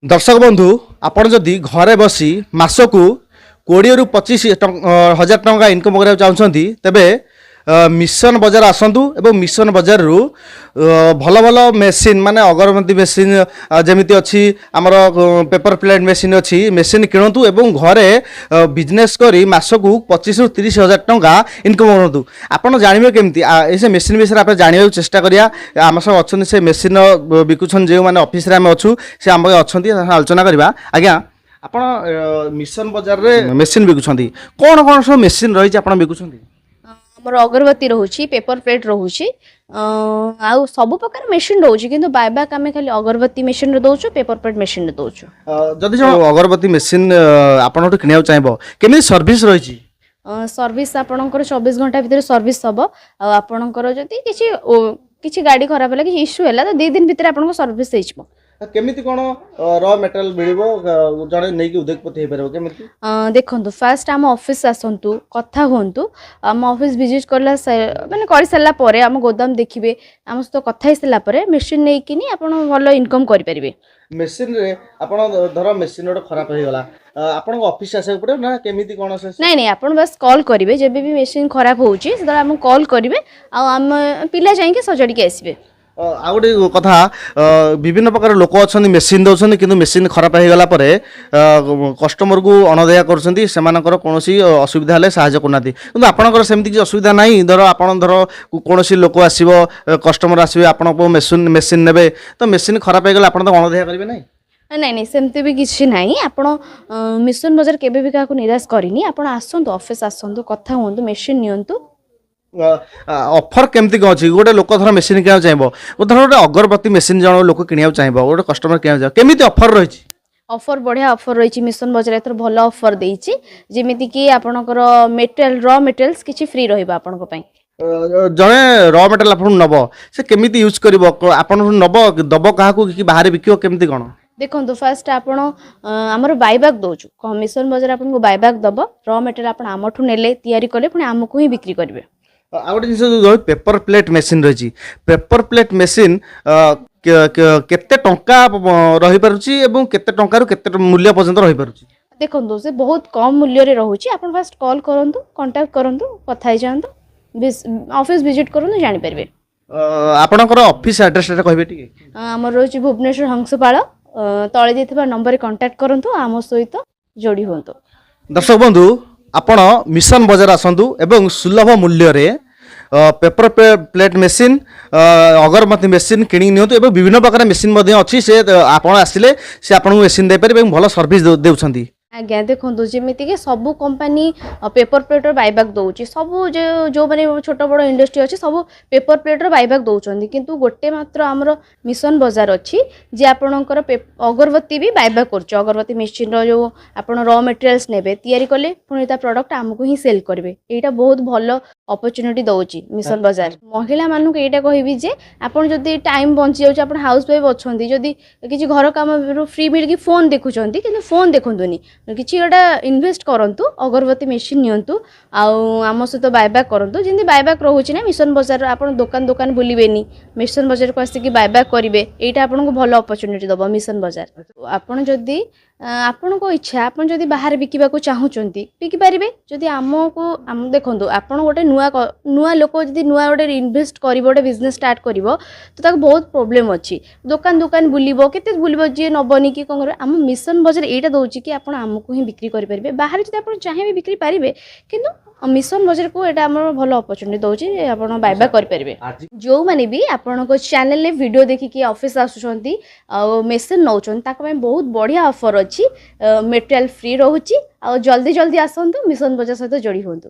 दर्शक बंधु आपण जदि घरे बसी मासकू 20 ରୁ 25 हजार टंका इनकम करा चाहते तेबे मिशन बजार आसतु एवं मिशन बजार रु भल भल मेसीन माने अगरबत्ती मेसीन जमीती अच्छी आमर पेपर प्लेट मेसीन अच्छी मेसीन किणतु एवं घरे बिजनेस करी मासकू 25 ରୁ 30 हजार टंका इनकम करतु आपण जानवे केमती ऐसे मेसीन विषय आप जानवा चेष्टा करिया आम सब अच्छा से मेसीन बिकुछन जो मैंने ऑफिस रे आम अच्छू से आम अच्छा आलोचना करवा आज्ञा आपण मिशन बजार रे मेसीन बिकुछंती कौन कौन सब मेसीन रही आपण बिकुछंती मोर अगरबत्ती रोची पेपर प्लेट रोची आउ सब प्रकार मेसीन रोची किंतु बायबैक आमे खाली अगरबत्ती मेसीन रे दोछु पेपर प्लेट मेसीन रे दोछु जदि जो अगरबत्ती मेसीन आपण ओट किनिया चाहबो केमी सर्विस रही सर्विस आपणकर 24 घंटा भीतर सर्विस हबो आ आपणकर जति किछि गाड़ी खराब होला कि इश्यू होला तो 2 दिन भीतर आपणको सर्विस हेइछबो केमिति कोन रॉ मेटेरियल मिलिबो जणे नै कि उद्योगपति हे परबो केमिति देखंतु फास्ट आम ऑफिस आसंतु कथा होंतु आम ऑफिस विजिट करला माने करि सल्ला परे आम गोदाम देखिबे आम सतो कथा हे सल्ला परे मशीन नै किनी आपण भलो इनकम करि परिबे मशीन रे आपण धर मशीन ओड खराब हे गला आपण ऑफिस आसे पड़े ना केमिति कोन से नहीं नहीं आपण बस कॉल करिवे जेबे भी मशीन खराब होउची सेदा हम कॉल करिवे आ हम पिला जाई के सजडी के आसीबे आ गोटे कथा विभिन्न प्रकार लोक अच्छा मेसीन दौरान कि मेसीन खराब हो गला कस्टमर को अणदेखा कर कौन असुविधा हेल्ले साहय करना कि आपंकर सेमती किसी असुविधा ना धर आप धर कौन लोक आसो कस्टमर आसवे आप मेसीन मेसीन ने तो मेसीन खराब हो गला आप तो अणदेखा करेंगे ना नहीं नहीं सेमती भी किसी ना आपण मिशन बजार केबे भी क्या निराश करनी आप आसतु ऑफिस आसतु कथा हूँ मेसीन नियंतु ऑफर केमती कौन अच्छी गोटे लोक धर मेसीन किना चाहिए धर गोटे अगरबत्ती मेसीन जन लोक किना चाहिए गोटे कस्टमर किना चाहिए केमिति ऑफर रही ऑफर बढ़िया ऑफर रही मिशन बजार एथर भल ऑफर देछि जेमिति कि आपनकर मेटेरियल रॉ मेटेरियल्स किछि फ्री रहइबा आपनको पई जने रॉ मेटेरियल आपन नबो से केमिति यूज करबो आपन नबो दबो काहा को कि बाहर बिकियो केमिति कोन देखो फर्स्ट आपण आमर बायबैक दोछु कमिशन बजार आपन को बायबैक दबो रॉ मेटेरियल आपन आमठु नेले तयारी करले पुनी आमको ही बिक्री करबे आ गोटे जिन पेपर प्लेट मेसीन रही पेपर प्लेट मेसीन केते टंका रही पारुची एवं केते टंका रु केते मूल्य पर्यंत रही पारुची देखो से बहुत कम मूल्य रे रहूची आपण फर्स्ट कॉल करंतु कांटेक्ट करंतु कथा ही जानतु ऑफिस विजिट करंतु जानि परबे आपनकर ऑफिस एड्रेस रे कहबे टिके हमर रोची भुवनेश्वर हंसपाळ तळे देथिबा नंबर रे कांटेक्ट करंतु आम सहित जोड़ी होंतु दर्शक बंधु आपण मिशन बजार आसतु एवं सुलभ मूल्य रे पेपर प्लेट मेसीन अगरबत्ती मेसीन किणी नियंतु एवं विभिन्न प्रकार मेसीन अच्छी से आपण आसिले से आपन मेसीन दे पारे भल सर्विस देउछंती आज्ञा देखो जमीती कि सबू कंपनी पेपर प्लेटर बायबैक दौर सब जो मैंने छोट बड़ इंडस्ट्री अच्छी सब पेपर प्लेटर बायबैक दौरान किंतु गोटे मात्र आमर मिशन बजार अच्छी जे आपणकर अगरबत्ती भी बायबैक कर अगरबत्ती मेसीन जो आप रॉ मेटेरियल्स ने तैयारी कले पुणी प्रोडक्ट आमको ही सेल करेंगे यहाँ बहुत भल अपॉर्चुनिटी दौर मिशन बजार महिला मानक यहाँ कहबी जे आपन जदि टाइम बंची जाऊँ आप हाउस वाइफ अच्छा जदि किसी घर कम फ्री मिल फोन देखुं कि फोन देखुनी किसी गोटा इन्वेस्ट करंतु अगरबत्ती मेसीन नियंतु आम सहित बायबैक करंतु जिंदी बायबैक रोचे ना मिशन बजार आप दुकान दुकान बुलबेनी मिशन बजार को आसिक बायबैक करेंगे यहाँ आपको भल अपॉर्चुनिटी दब मिशन बजार आपन जदि आपण को इच्छा आपन जदि बाहर बिकिबा को चाहूचंती बिकि पारिबे जदि आमको आम देखंतु आपन गोटे नुआ लोक जदि नुआ गोटे इन्वेस्ट करिवो गोटे बिजनेस स्टार्ट करिवो तो ताको बहुत प्रॉब्लम अछि दुकान दुकान बुलिबो केते बुलिबो जे नबनी कि कोन करे आम मिशन बजार एटा दोछि कि आपन आमको ही बिक्री करि परिबे बाहर जदि आपन चाहे भी बिक्री पारिबे किंतु मिशन बजार को एटा हमर भल अपॉर्चुनिटी दोछि आपन बायबैक करि परिबे जो माने भी आपन को चैनल ले वीडियो देखि कि ऑफिस आसुचंती आ मेसीन नौचन ताको में बहुत बढ़िया ऑफर अछि मेटेरियल फ्री रहउची आ जल्दी जल्दी आसंतु मिशन बजार सहित जोड़ी होंतु।